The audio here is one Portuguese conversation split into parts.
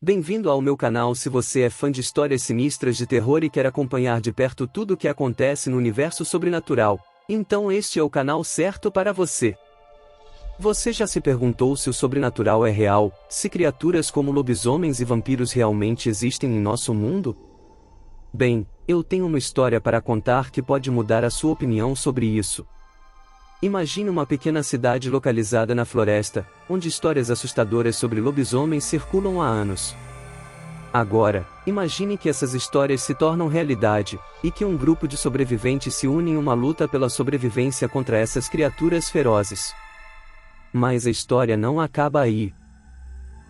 Bem-vindo ao meu canal. Se você é fã de histórias sinistras de terror e quer acompanhar de perto tudo o que acontece no universo sobrenatural, então este é o canal certo para você. Você já se perguntou se o sobrenatural é real, se criaturas como lobisomens e vampiros realmente existem em nosso mundo? Bem, eu tenho uma história para contar que pode mudar a sua opinião sobre isso. Imagine uma pequena cidade localizada na floresta, onde histórias assustadoras sobre lobisomens circulam há anos. Agora, imagine que essas histórias se tornam realidade, e que um grupo de sobreviventes se une em uma luta pela sobrevivência contra essas criaturas ferozes. Mas a história não acaba aí.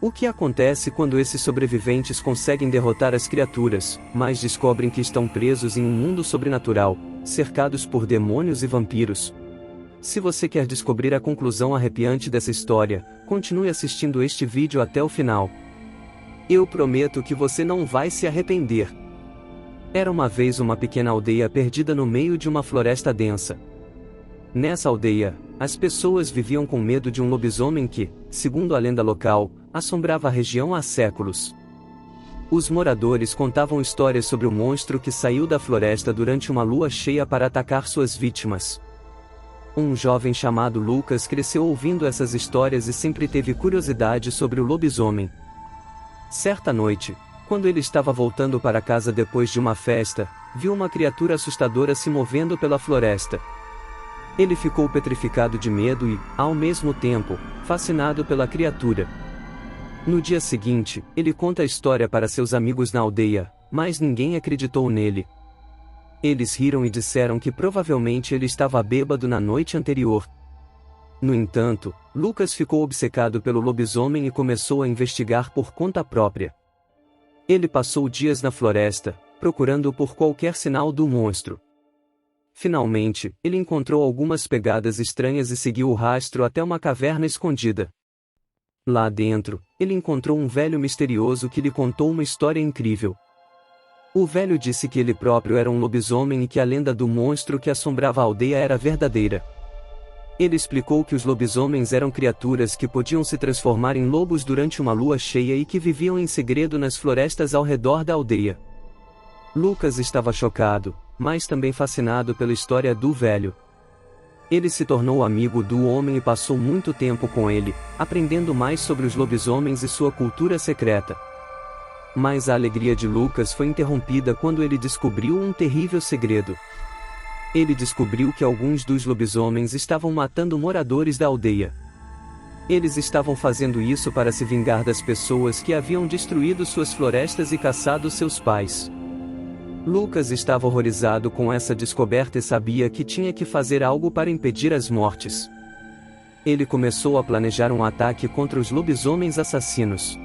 O que acontece quando esses sobreviventes conseguem derrotar as criaturas, mas descobrem que estão presos em um mundo sobrenatural, cercados por demônios e vampiros? Se você quer descobrir a conclusão arrepiante dessa história, continue assistindo este vídeo até o final. Eu prometo que você não vai se arrepender. Era uma vez uma pequena aldeia perdida no meio de uma floresta densa. Nessa aldeia, as pessoas viviam com medo de um lobisomem que, segundo a lenda local, assombrava a região há séculos. Os moradores contavam histórias sobre o monstro que saiu da floresta durante uma lua cheia para atacar suas vítimas. Um jovem chamado Lucas cresceu ouvindo essas histórias e sempre teve curiosidade sobre o lobisomem. Certa noite, quando ele estava voltando para casa depois de uma festa, viu uma criatura assustadora se movendo pela floresta. Ele ficou petrificado de medo e, ao mesmo tempo, fascinado pela criatura. No dia seguinte, ele conta a história para seus amigos na aldeia, mas ninguém acreditou nele. Eles riram e disseram que provavelmente ele estava bêbado na noite anterior. No entanto, Lucas ficou obcecado pelo lobisomem e começou a investigar por conta própria. Ele passou dias na floresta, procurando por qualquer sinal do monstro. Finalmente, ele encontrou algumas pegadas estranhas e seguiu o rastro até uma caverna escondida. Lá dentro, ele encontrou um velho misterioso que lhe contou uma história incrível. O velho disse que ele próprio era um lobisomem e que a lenda do monstro que assombrava a aldeia era verdadeira. Ele explicou que os lobisomens eram criaturas que podiam se transformar em lobos durante uma lua cheia e que viviam em segredo nas florestas ao redor da aldeia. Lucas estava chocado, mas também fascinado pela história do velho. Ele se tornou amigo do homem e passou muito tempo com ele, aprendendo mais sobre os lobisomens e sua cultura secreta. Mas a alegria de Lucas foi interrompida quando ele descobriu um terrível segredo. Ele descobriu que alguns dos lobisomens estavam matando moradores da aldeia. Eles estavam fazendo isso para se vingar das pessoas que haviam destruído suas florestas e caçado seus pais. Lucas estava horrorizado com essa descoberta e sabia que tinha que fazer algo para impedir as mortes. Ele começou a planejar um ataque contra os lobisomens assassinos.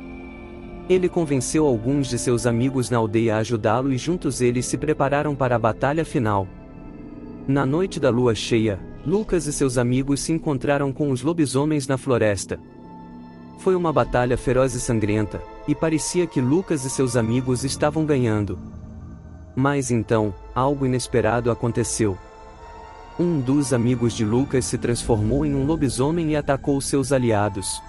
Ele convenceu alguns de seus amigos na aldeia a ajudá-lo e juntos eles se prepararam para a batalha final. Na noite da lua cheia, Lucas e seus amigos se encontraram com os lobisomens na floresta. Foi uma batalha feroz e sangrenta, e parecia que Lucas e seus amigos estavam ganhando. Mas então, algo inesperado aconteceu. Um dos amigos de Lucas se transformou em um lobisomem e atacou seus aliados.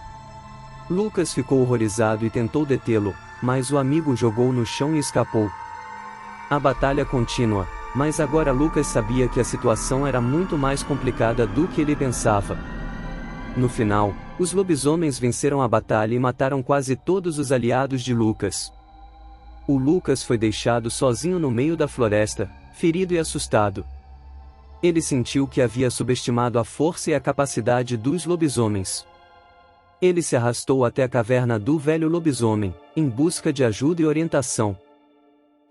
Lucas ficou horrorizado e tentou detê-lo, mas o amigo jogou no chão e escapou. A batalha continua, mas agora Lucas sabia que a situação era muito mais complicada do que ele pensava. No final, os lobisomens venceram a batalha e mataram quase todos os aliados de Lucas. O Lucas foi deixado sozinho no meio da floresta, ferido e assustado. Ele sentiu que havia subestimado a força e a capacidade dos lobisomens. Ele se arrastou até a caverna do velho lobisomem, em busca de ajuda e orientação.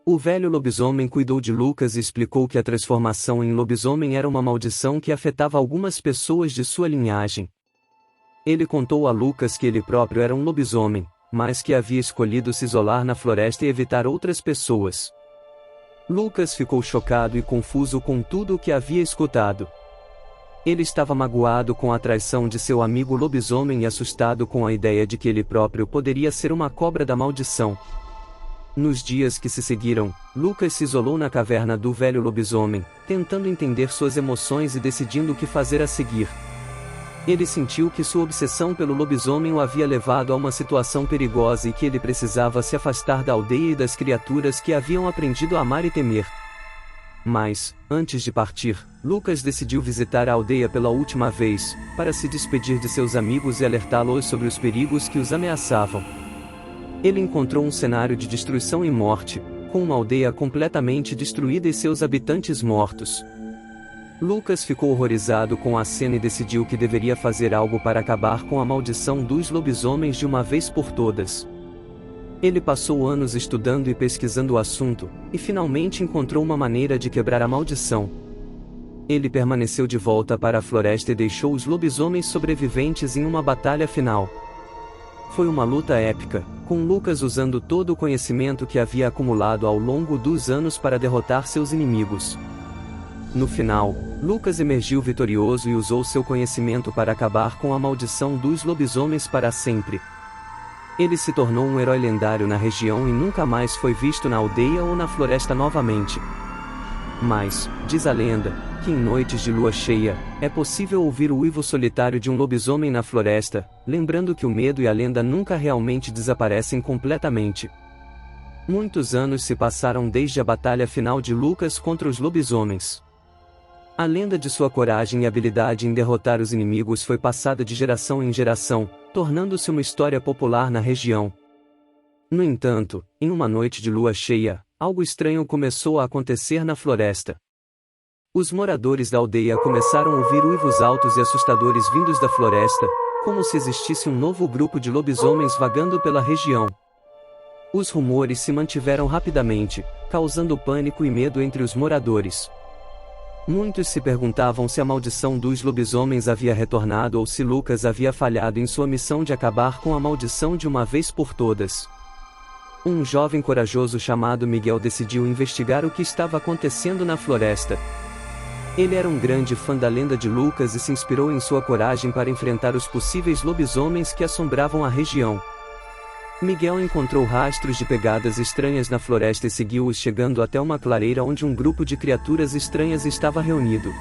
O velho lobisomem cuidou de Lucas e explicou que a transformação em lobisomem era uma maldição que afetava algumas pessoas de sua linhagem. Ele contou a Lucas que ele próprio era um lobisomem, mas que havia escolhido se isolar na floresta e evitar outras pessoas. Lucas ficou chocado e confuso com tudo o que havia escutado. Ele estava magoado com a traição de seu amigo lobisomem e assustado com a ideia de que ele próprio poderia ser uma cobra da maldição. Nos dias que se seguiram, Lucas se isolou na caverna do velho lobisomem, tentando entender suas emoções e decidindo o que fazer a seguir. Ele sentiu que sua obsessão pelo lobisomem o havia levado a uma situação perigosa e que ele precisava se afastar da aldeia e das criaturas que haviam aprendido a amar e temer. Mas, antes de partir, Lucas decidiu visitar a aldeia pela última vez, para se despedir de seus amigos e alertá-los sobre os perigos que os ameaçavam. Ele encontrou um cenário de destruição e morte, com uma aldeia completamente destruída e seus habitantes mortos. Lucas ficou horrorizado com a cena e decidiu que deveria fazer algo para acabar com a maldição dos lobisomens de uma vez por todas. Ele passou anos estudando e pesquisando o assunto, e finalmente encontrou uma maneira de quebrar a maldição. Ele permaneceu de volta para a floresta e deixou os lobisomens sobreviventes em uma batalha final. Foi uma luta épica, com Lucas usando todo o conhecimento que havia acumulado ao longo dos anos para derrotar seus inimigos. No final, Lucas emergiu vitorioso e usou seu conhecimento para acabar com a maldição dos lobisomens para sempre. Ele se tornou um herói lendário na região e nunca mais foi visto na aldeia ou na floresta novamente. Mas, diz a lenda, que em noites de lua cheia, é possível ouvir o uivo solitário de um lobisomem na floresta, lembrando que o medo e a lenda nunca realmente desaparecem completamente. Muitos anos se passaram desde a batalha final de Lucas contra os lobisomens. A lenda de sua coragem e habilidade em derrotar os inimigos foi passada de geração em geração, tornando-se uma história popular na região. No entanto, em uma noite de lua cheia, algo estranho começou a acontecer na floresta. Os moradores da aldeia começaram a ouvir uivos altos e assustadores vindos da floresta, como se existisse um novo grupo de lobisomens vagando pela região. Os rumores se mantiveram rapidamente, causando pânico e medo entre os moradores. Muitos se perguntavam se a maldição dos lobisomens havia retornado ou se Lucas havia falhado em sua missão de acabar com a maldição de uma vez por todas. Um jovem corajoso chamado Miguel decidiu investigar o que estava acontecendo na floresta. Ele era um grande fã da lenda de Lucas e se inspirou em sua coragem para enfrentar os possíveis lobisomens que assombravam a região. Miguel encontrou rastros de pegadas estranhas na floresta e seguiu-os chegando até uma clareira onde um grupo de criaturas estranhas estava reunido.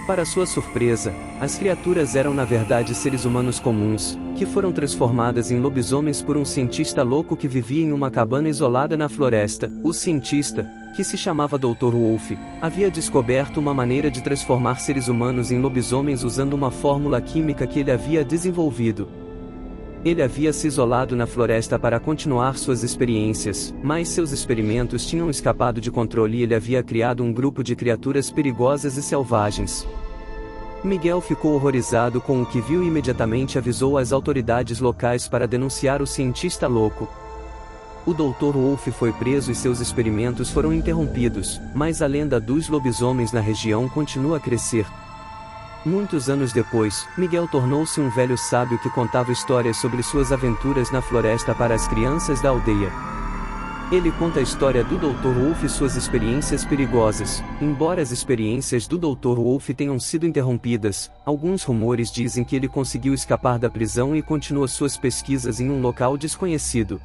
Para sua surpresa, as criaturas eram na verdade seres humanos comuns, que foram transformadas em lobisomens por um cientista louco que vivia em uma cabana isolada na floresta. O cientista, que se chamava Dr. Wolf, havia descoberto uma maneira de transformar seres humanos em lobisomens usando uma fórmula química que ele havia desenvolvido. Ele havia se isolado na floresta para continuar suas experiências, mas seus experimentos tinham escapado de controle e ele havia criado um grupo de criaturas perigosas e selvagens. Miguel ficou horrorizado com o que viu e imediatamente avisou as autoridades locais para denunciar o cientista louco. O Dr. Wolf foi preso e seus experimentos foram interrompidos, mas a lenda dos lobisomens na região continua a crescer. Muitos anos depois, Miguel tornou-se um velho sábio que contava histórias sobre suas aventuras na floresta para as crianças da aldeia. Ele conta a história do Dr. Wolf e suas experiências perigosas. Embora as experiências do Dr. Wolf tenham sido interrompidas, alguns rumores dizem que ele conseguiu escapar da prisão e continua suas pesquisas em um local desconhecido.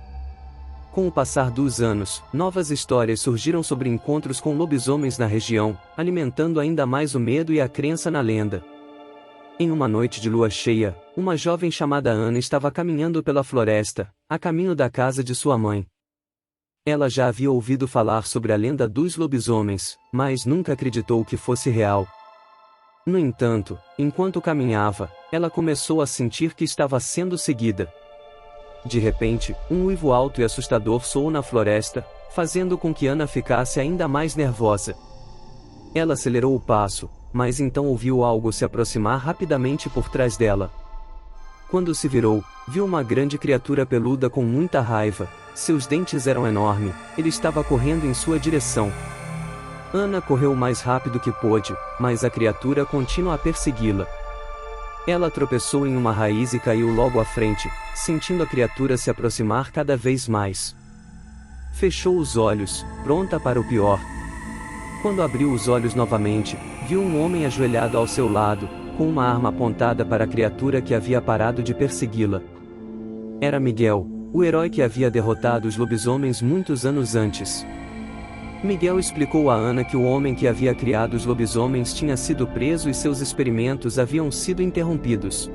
Com o passar dos anos, novas histórias surgiram sobre encontros com lobisomens na região, alimentando ainda mais o medo e a crença na lenda. Em uma noite de lua cheia, uma jovem chamada Ana estava caminhando pela floresta, a caminho da casa de sua mãe. Ela já havia ouvido falar sobre a lenda dos lobisomens, mas nunca acreditou que fosse real. No entanto, enquanto caminhava, ela começou a sentir que estava sendo seguida. De repente, um uivo alto e assustador soou na floresta, fazendo com que Ana ficasse ainda mais nervosa. Ela acelerou o passo, mas então ouviu algo se aproximar rapidamente por trás dela. Quando se virou, viu uma grande criatura peluda com muita raiva. Seus dentes eram enormes, ele estava correndo em sua direção. Ana correu o mais rápido que pôde, mas a criatura continua a persegui-la. Ela tropeçou em uma raiz e caiu logo à frente, sentindo a criatura se aproximar cada vez mais. Fechou os olhos, pronta para o pior. Quando abriu os olhos novamente, viu um homem ajoelhado ao seu lado, com uma arma apontada para a criatura que havia parado de persegui-la. Era Miguel, o herói que havia derrotado os lobisomens muitos anos antes. Miguel explicou a Ana que o homem que havia criado os lobisomens tinha sido preso e seus experimentos haviam sido interrompidos.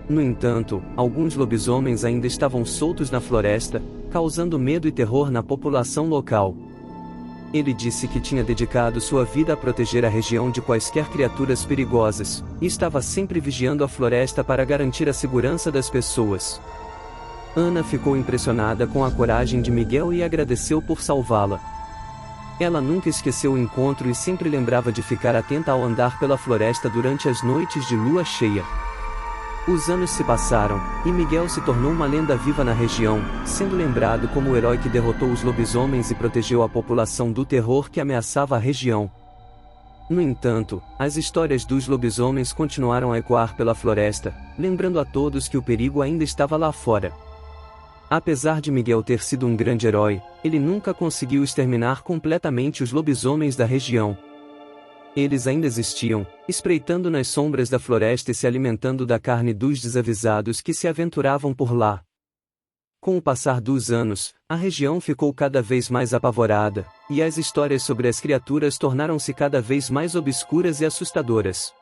No entanto, alguns lobisomens ainda estavam soltos na floresta, causando medo e terror na população local. Ele disse que tinha dedicado sua vida a proteger a região de quaisquer criaturas perigosas, e estava sempre vigiando a floresta para garantir a segurança das pessoas. Ana ficou impressionada com a coragem de Miguel e agradeceu por salvá-la. Ela nunca esqueceu o encontro e sempre lembrava de ficar atenta ao andar pela floresta durante as noites de lua cheia. Os anos se passaram, e Miguel se tornou uma lenda viva na região, sendo lembrado como o herói que derrotou os lobisomens e protegeu a população do terror que ameaçava a região. No entanto, as histórias dos lobisomens continuaram a ecoar pela floresta, lembrando a todos que o perigo ainda estava lá fora. Apesar de Miguel ter sido um grande herói, ele nunca conseguiu exterminar completamente os lobisomens da região. Eles ainda existiam, espreitando nas sombras da floresta e se alimentando da carne dos desavisados que se aventuravam por lá. Com o passar dos anos, a região ficou cada vez mais apavorada, e as histórias sobre as criaturas tornaram-se cada vez mais obscuras e assustadoras.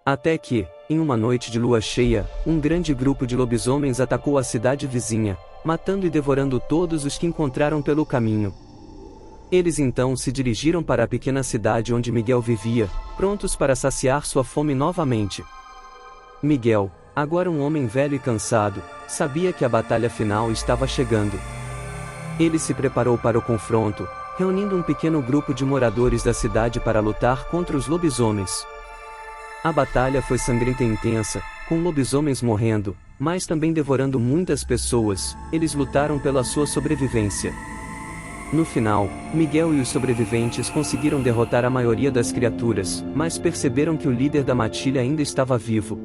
Até que, em uma noite de lua cheia, um grande grupo de lobisomens atacou a cidade vizinha, matando e devorando todos os que encontraram pelo caminho. Eles então se dirigiram para a pequena cidade onde Miguel vivia, prontos para saciar sua fome novamente. Miguel, agora um homem velho e cansado, sabia que a batalha final estava chegando. Ele se preparou para o confronto, reunindo um pequeno grupo de moradores da cidade para lutar contra os lobisomens. A batalha foi sangrenta e intensa, com lobisomens morrendo, mas também devorando muitas pessoas. Eles lutaram pela sua sobrevivência. No final, Miguel e os sobreviventes conseguiram derrotar a maioria das criaturas, mas perceberam que o líder da matilha ainda estava vivo.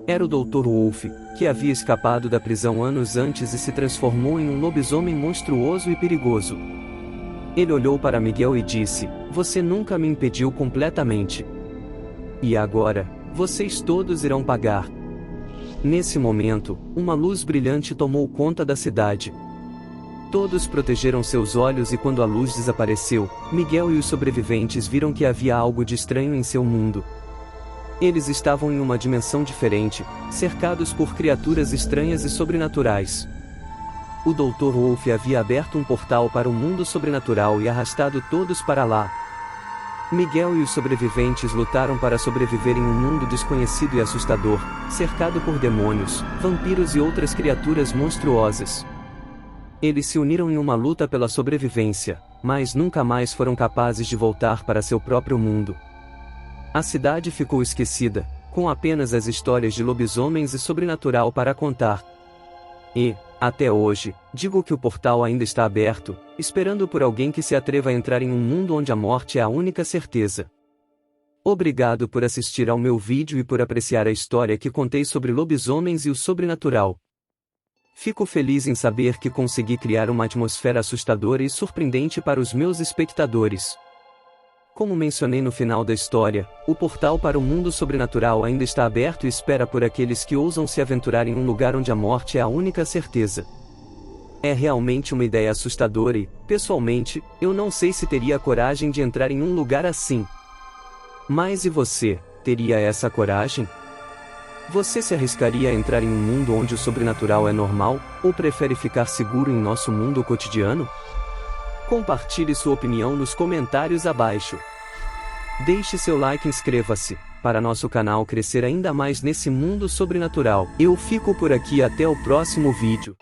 Era o Dr. Wolf, que havia escapado da prisão anos antes e se transformou em um lobisomem monstruoso e perigoso. Ele olhou para Miguel e disse: "Você nunca me impediu completamente. E agora, vocês todos irão pagar." Nesse momento, uma luz brilhante tomou conta da cidade. Todos protegeram seus olhos e quando a luz desapareceu, Miguel e os sobreviventes viram que havia algo de estranho em seu mundo. Eles estavam em uma dimensão diferente, cercados por criaturas estranhas e sobrenaturais. O Dr. Wolf havia aberto um portal para o mundo sobrenatural e arrastado todos para lá. Miguel e os sobreviventes lutaram para sobreviver em um mundo desconhecido e assustador, cercado por demônios, vampiros e outras criaturas monstruosas. Eles se uniram em uma luta pela sobrevivência, mas nunca mais foram capazes de voltar para seu próprio mundo. A cidade ficou esquecida, com apenas as histórias de lobisomens e sobrenatural para contar. E, até hoje, digo que o portal ainda está aberto, esperando por alguém que se atreva a entrar em um mundo onde a morte é a única certeza. Obrigado por assistir ao meu vídeo e por apreciar a história que contei sobre lobisomens e o sobrenatural. Fico feliz em saber que consegui criar uma atmosfera assustadora e surpreendente para os meus espectadores. Como mencionei no final da história, o portal para o mundo sobrenatural ainda está aberto e espera por aqueles que ousam se aventurar em um lugar onde a morte é a única certeza. É realmente uma ideia assustadora e, pessoalmente, eu não sei se teria a coragem de entrar em um lugar assim. Mas e você, teria essa coragem? Você se arriscaria a entrar em um mundo onde o sobrenatural é normal, ou prefere ficar seguro em nosso mundo cotidiano? Compartilhe sua opinião nos comentários abaixo. Deixe seu like e inscreva-se, para nosso canal crescer ainda mais nesse mundo sobrenatural. Eu fico por aqui até o próximo vídeo.